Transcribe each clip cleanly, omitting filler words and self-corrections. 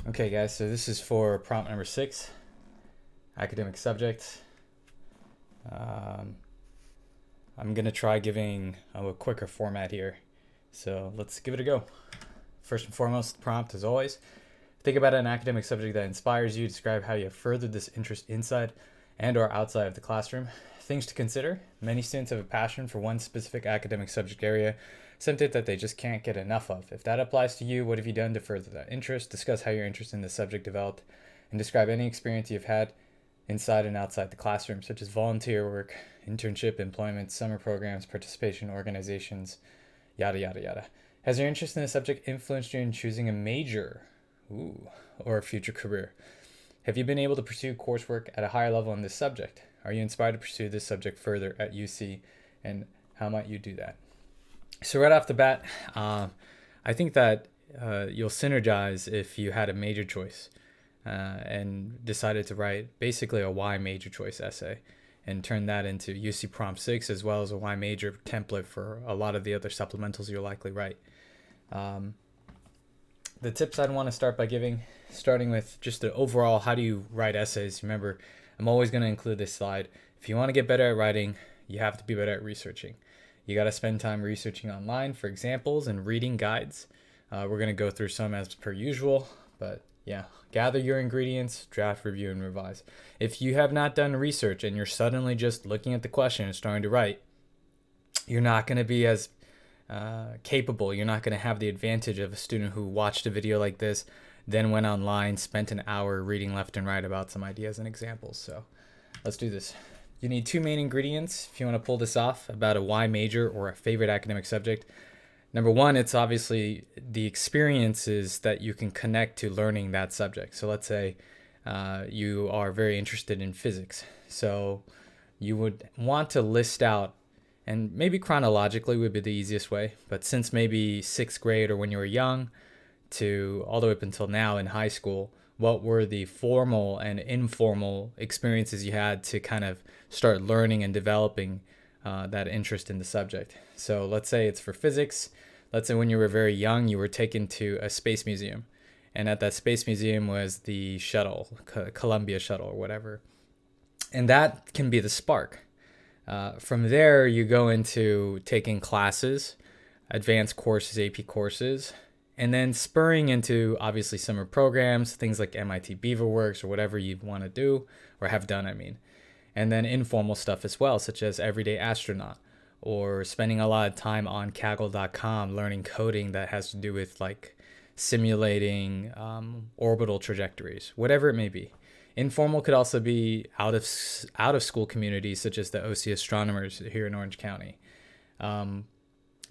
Okay, guys, so this is for prompt number 6, academic subject. Um, I'm going to try giving a quicker format here. So let's give it a go. First and foremost, prompt as always. Think about an academic subject that inspires you. Describe how you have furthered this interest inside and or outside of the classroom. Things to consider. Many students have a passion for one specific academic subject area, something that they just can't get enough of. If that applies to you, what have you done to further that interest? Discuss how your interest in the subject developed and describe any experience you've had inside and outside the classroom, such as volunteer work, internship, employment, summer programs, participation, organizations, yada, yada, yada. Has your interest in the subject influenced you in choosing a major or a future career? Have you been able to pursue coursework at a higher level in this subject? Are you inspired to pursue this subject further at UC, and how might you do that? So right off the bat, I think that you'll synergize if you had a major choice and decided to write basically a why major choice essay and turn that into UC Prompt 6 as well as a why major template for a lot of the other supplementals you'll likely write. The tips I'd want to start by giving, starting with just the overall how do you write essays. Remember, I'm always going to include this slide. If you want to get better at writing, you have to be better at researching. You got to spend time researching online for examples and reading guides. We're going to go through some as per usual, but yeah, gather your ingredients, draft, review, and revise. If you have not done research and you're suddenly just looking at the question and starting to write, you're not going to be as capable. You're not going to have the advantage of a student who watched a video like this, then went online, spent an hour reading left and right about some ideas and examples. So let's do this. You need 2 main ingredients if you want to pull this off about a why major or a favorite academic subject. Number 1, it's obviously the experiences that you can connect to learning that subject. So let's say you are very interested in physics. So you would want to list out, and maybe chronologically would be the easiest way, but since maybe 6th grade or when you were young to all the way up until now in high school, what were the formal and informal experiences you had to kind of start learning and developing that interest in the subject. So let's say it's for physics. Let's say when you were very young, you were taken to a space museum. And at that space museum was the shuttle, Columbia shuttle or whatever. And that can be the spark. From there, you go into taking classes, advanced courses, AP courses, and then spurring into obviously summer programs, things like MIT Beaverworks or whatever you want to do or have done, I mean. And then informal stuff as well, such as Everyday Astronaut or spending a lot of time on Kaggle.com learning coding that has to do with like simulating orbital trajectories, whatever it may be. Informal could also be out of school communities such as the OC Astronomers here in Orange County.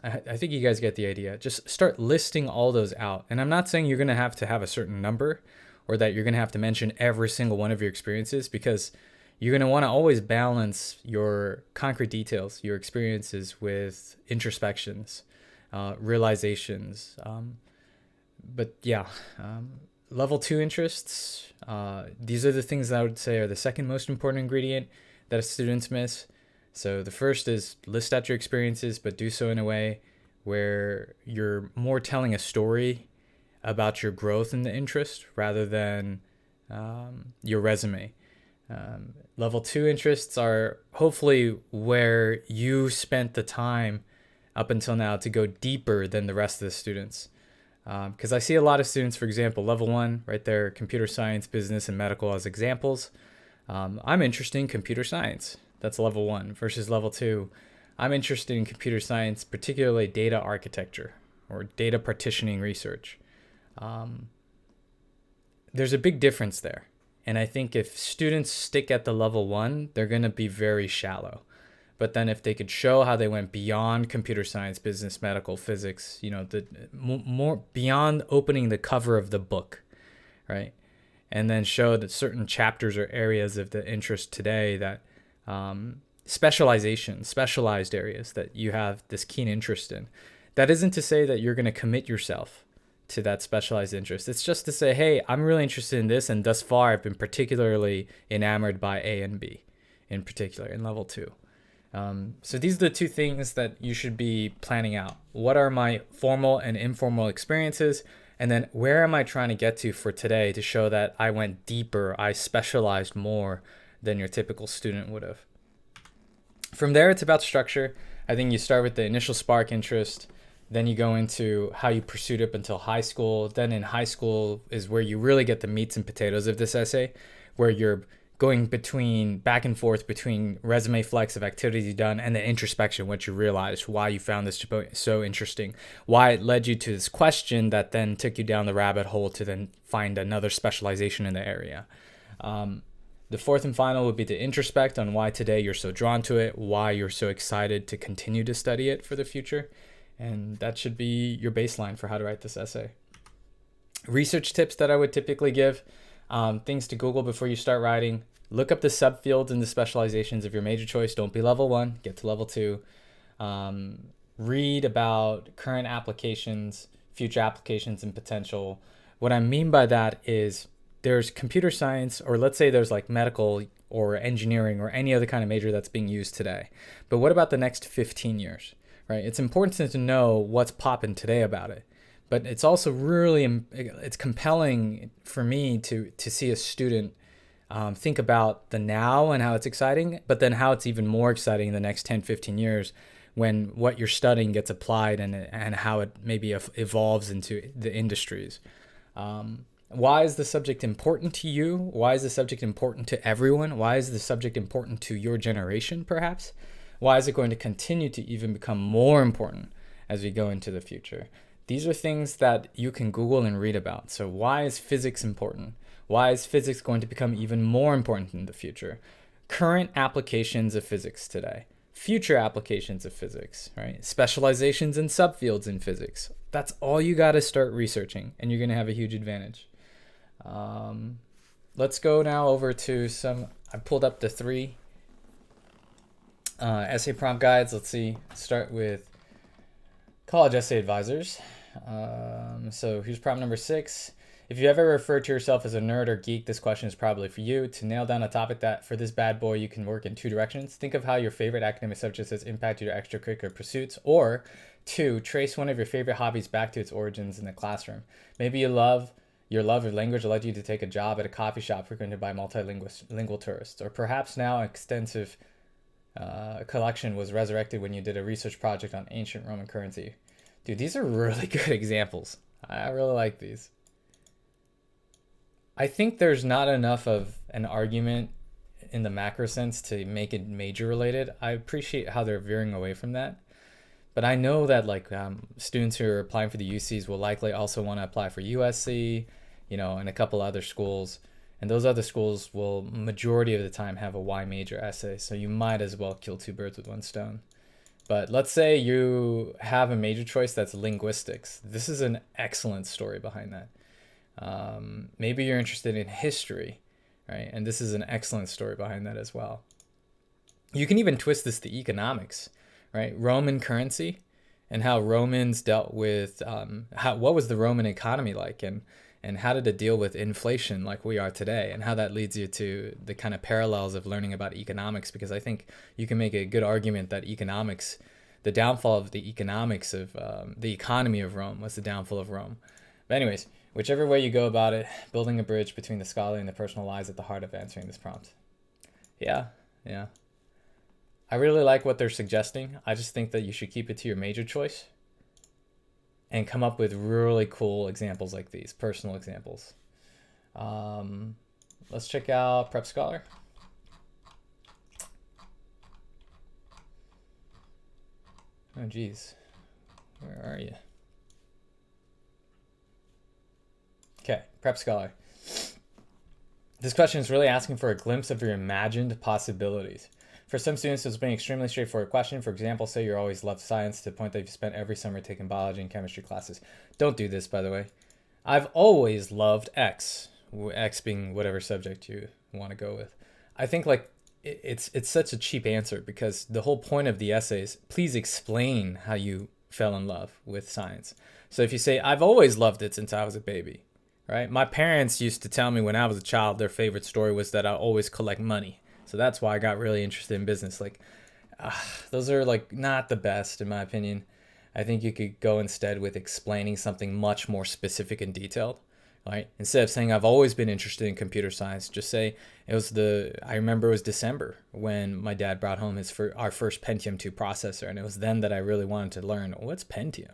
I think you guys get the idea. Just start listing all those out. And I'm not saying you're going to have a certain number or that you're going to have to mention every single one of your experiences, because you're going to want to always balance your concrete details, your experiences with introspections, realizations. But yeah, level 2 interests. These are the things that I would say are the second most important ingredient that students miss. So the first is list out your experiences, but do so in a way where you're more telling a story about your growth in the interest rather than your resume. Level 2 interests are hopefully where you spent the time up until now to go deeper than the rest of the students. Because I see a lot of students, for example, level 1, right there, computer science, business, and medical as examples. I'm interested in computer science. That's level 1 versus level 2. I'm interested in computer science, particularly data architecture or data partitioning research. There's a big difference there. And I think if students stick at the level 1, they're going to be very shallow. But then if they could show how they went beyond computer science, business, medical, physics, the more beyond opening the cover of the book, right? And then show that certain chapters or areas of the interest today that specialized areas that you have this keen interest in. That isn't to say that you're going to commit yourself to that specialized interest. It's just to say, hey, I'm really interested in this, and thus far I've been particularly enamored by A and B in particular in level 2. So these are the 2 things that you should be planning out. What are my formal and informal experiences? And then where am I trying to get to for today to show that I went deeper, I specialized more than your typical student would have. From there, it's about structure. I think you start with the initial spark interest, then you go into how you pursued up until high school. Then in high school is where you really get the meats and potatoes of this essay, where you're going back and forth between resume flex of activities you've done and the introspection, what you realized, why you found this so interesting, why it led you to this question that then took you down the rabbit hole to then find another specialization in the area. The fourth and final would be to introspect on why today you're so drawn to it, why you're so excited to continue to study it for the future. And that should be your baseline for how to write this essay. Research tips that I would typically give, things to Google before you start writing. Look up the subfields and the specializations of your major choice. Don't be level 1, get to level 2. Read about current applications, future applications, and potential. What I mean by that is there's computer science, or let's say there's like medical or engineering or any other kind of major that's being used today. But what about the next 15 years, right? It's important to know what's popping today about it. But it's also it's compelling for me to see a student think about the now and how it's exciting, but then how it's even more exciting in the next 10, 15 years when what you're studying gets applied and how it maybe evolves into the industries. Why is the subject important to you? Why is the subject important to everyone? Why is the subject important to your generation, perhaps? Why is it going to continue to even become more important as we go into the future? These are things that you can Google and read about. So why is physics important? Why is physics going to become even more important in the future? Current applications of physics today. Future applications of physics, right? Specializations and subfields in physics. That's all you got to start researching, and you're going to have a huge advantage. Let's go now over to I pulled up the 3 essay prompt guides. Let's see. Start with college essay advisors. So here's prompt number 6. If you ever referred to yourself as a nerd or geek, this question is probably for you. To nail down a topic that for this bad boy, you can work in 2 directions. Think of how your favorite academic subject has impacted your extracurricular pursuits, or 2, trace one of your favorite hobbies back to its origins in the classroom. Maybe your love of language led you to take a job at a coffee shop frequented by multilingual tourists, or perhaps now an extensive collection was resurrected when you did a research project on ancient Roman currency. Dude, these are really good examples. I really like these. I think there's not enough of an argument in the macro sense to make it major related. I appreciate how they're veering away from that. But I know that students who are applying for the UCs will likely also want to apply for USC, and a couple other schools. And those other schools will, majority of the time, have a Y major essay. So you might as well kill 2 birds with 1 stone. But let's say you have a major choice that's linguistics. This is an excellent story behind that. Maybe you're interested in history, right? And this is an excellent story behind that as well. You can even twist this to economics, right? Roman currency and how Romans dealt with, what was the Roman economy like, and how did it deal with inflation like we are today, and how that leads you to the kind of parallels of learning about economics, because I think you can make a good argument that economics, the downfall of the economics of the economy of Rome was the downfall of Rome. But anyways, whichever way you go about it, building a bridge between the scholarly and the personal lies at the heart of answering this prompt. Yeah. I really like what they're suggesting. I just think that you should keep it to your major choice and come up with really cool examples like these, personal examples. Let's check out Prep Scholar. Oh, geez. Where are you? Okay, Prep Scholar. This question is really asking for a glimpse of your imagined possibilities. For some students, this has been an extremely straightforward question. For example, say you always loved science to the point that you've spent every summer taking biology and chemistry classes. Don't do this, by the way. I've always loved X, X being whatever subject you want to go with. I think it's such a cheap answer, because the whole point of the essay is please explain how you fell in love with science. So if you say, I've always loved it since I was a baby, right? My parents used to tell me when I was a child, their favorite story was that I always collect money. So that's why I got really interested in business. Those are not the best in my opinion. I think you could go instead with explaining something much more specific and detailed. Right? Instead of saying I've always been interested in computer science, just say I remember it was December when my dad brought home our first Pentium 2 processor, and it was then that I really wanted to learn what's Pentium.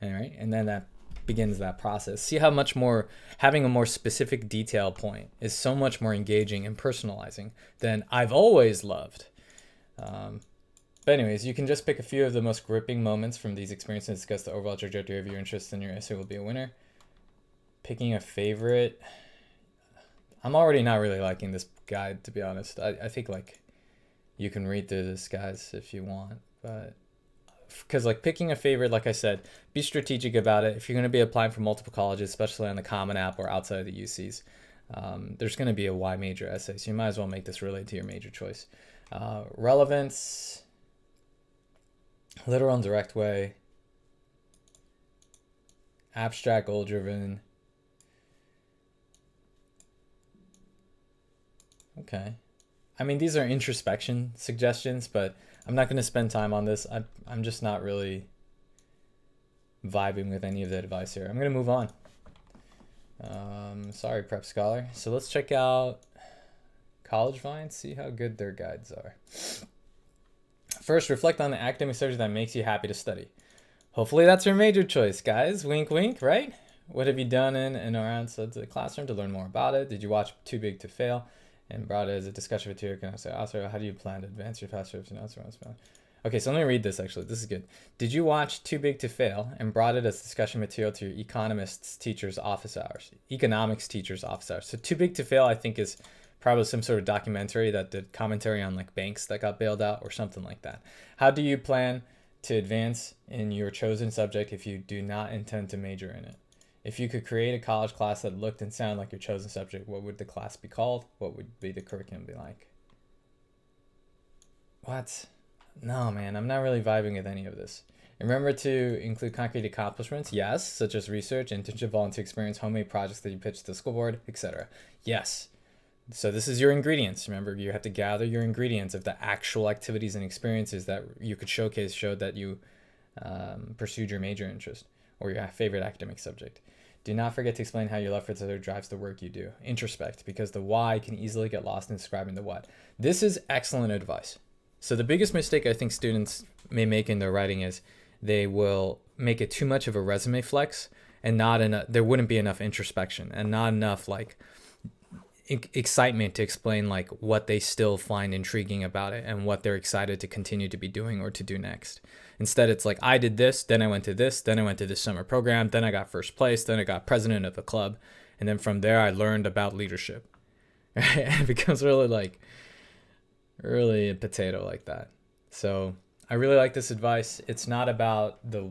All right? And then that begins that process. See how much more having a more specific detail point is so much more engaging and personalizing than I've always loved. But anyways, you can just pick a few of the most gripping moments from these experiences and discuss the overall trajectory of your interest, and your essay will be a winner. Picking a favorite, I'm already not really liking this guide, to be honest. I think like you can read through this, guys, if you want, but because like picking a favorite, like I said, be strategic about it. If you're going to be applying for multiple colleges, especially on the Common App or outside of the UCs, there's going to be a Y major essay, so you might as well make this relate to your major choice. Relevance, literal and direct way, abstract, goal driven. Okay. I mean, these are introspection suggestions, but I'm not going to spend time on this. I'm just not really vibing with any of the advice here. I'm going to move on. Sorry, Prep Scholar. So let's check out College Vine, see how good their guides are. First, reflect on the academic subject that makes you happy to study. Hopefully that's your major choice, guys. Wink, wink, right? What have you done in and around the classroom to learn more about it? Did you watch Too Big to Fail and brought it as a discussion with your also, how do you plan to advance your past trips and elsewhere? Okay, so let me read this actually. This is good. Did you watch Too Big to Fail and brought it as discussion material to your economics teacher's office hours? So Too Big to Fail, I think, is probably some sort of documentary that did commentary on like banks that got bailed out or something like that. How do you plan to advance in your chosen subject if you do not intend to major in it? If you could create a college class that looked and sounded like your chosen subject, what would the class be called? What would be the curriculum be like? What? No, man, I'm not really vibing with any of this. Remember to include concrete accomplishments, yes, such as research, internship, volunteer experience, homemade projects that you pitch to the school board, etc. Yes. So this is your ingredients. Remember, you have to gather your ingredients of the actual activities and experiences that you could showcase, showed that you pursued your major interest or your favorite academic subject. Do not forget to explain how your love for the other drives the work you do. Introspect, because the why can easily get lost in describing the what. This is excellent advice. So the biggest mistake I think students may make in their writing is they will make it too much of a resume flex and not enough. There wouldn't be enough introspection and not enough like excitement to explain like what they still find intriguing about it and what they're excited to continue to be doing or to do next. Instead, it's like, I did this, then I went to this, then I went to this summer program, then I got first place, then I got president of the club, and then from there I learned about leadership. It becomes really a potato like that. So I really like this advice. It's not about the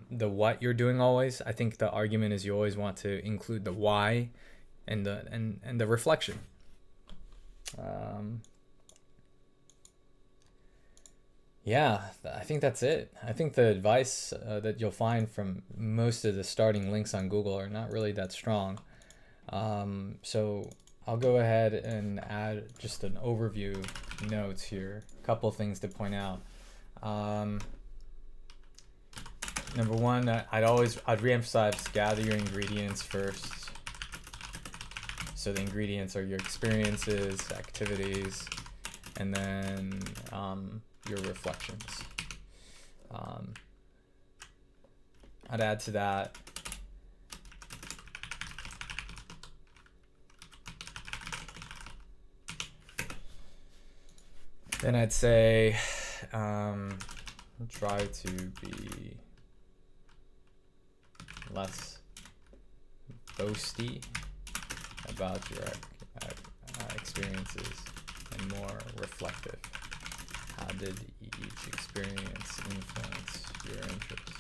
what you're doing always. I think the argument is you always want to include the why and the reflection. Yeah, I think that's it. I think the advice that you'll find from most of the starting links on Google are not really that strong. So I'll go ahead and add just an overview notes here. A couple things to point out. Number one, I'd reemphasize gather your ingredients first. So the ingredients are your experiences, activities, and then your reflections. I'd add to that then I'd say try to be less boasty about your experiences and more reflective. How did each experience influence your interests?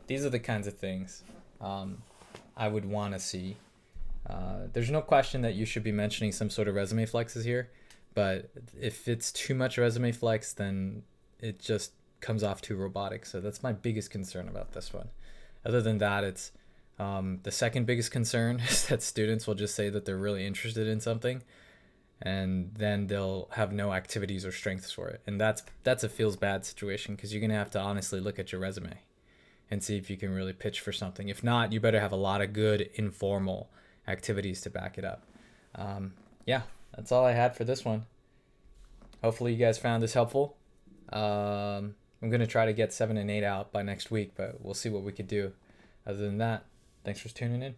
These are the kinds of things I would want to see. There's no question that you should be mentioning some sort of resume flexes here, but if it's too much resume flex, then it just comes off too robotic. So that's my biggest concern about this one. Other than that, it's the second biggest concern is that students will just say that they're really interested in something, and then they'll have no activities or strengths for it. And that's a feels bad situation, because you're gonna have to honestly look at your resume and see if you can really pitch for something. If not, you better have a lot of good informal activities to back it up. Yeah, that's all I had for this one. Hopefully you guys found this helpful. I'm gonna try to get 7 and 8 out by next week, but we'll see what we could do. Other than that, thanks for tuning in.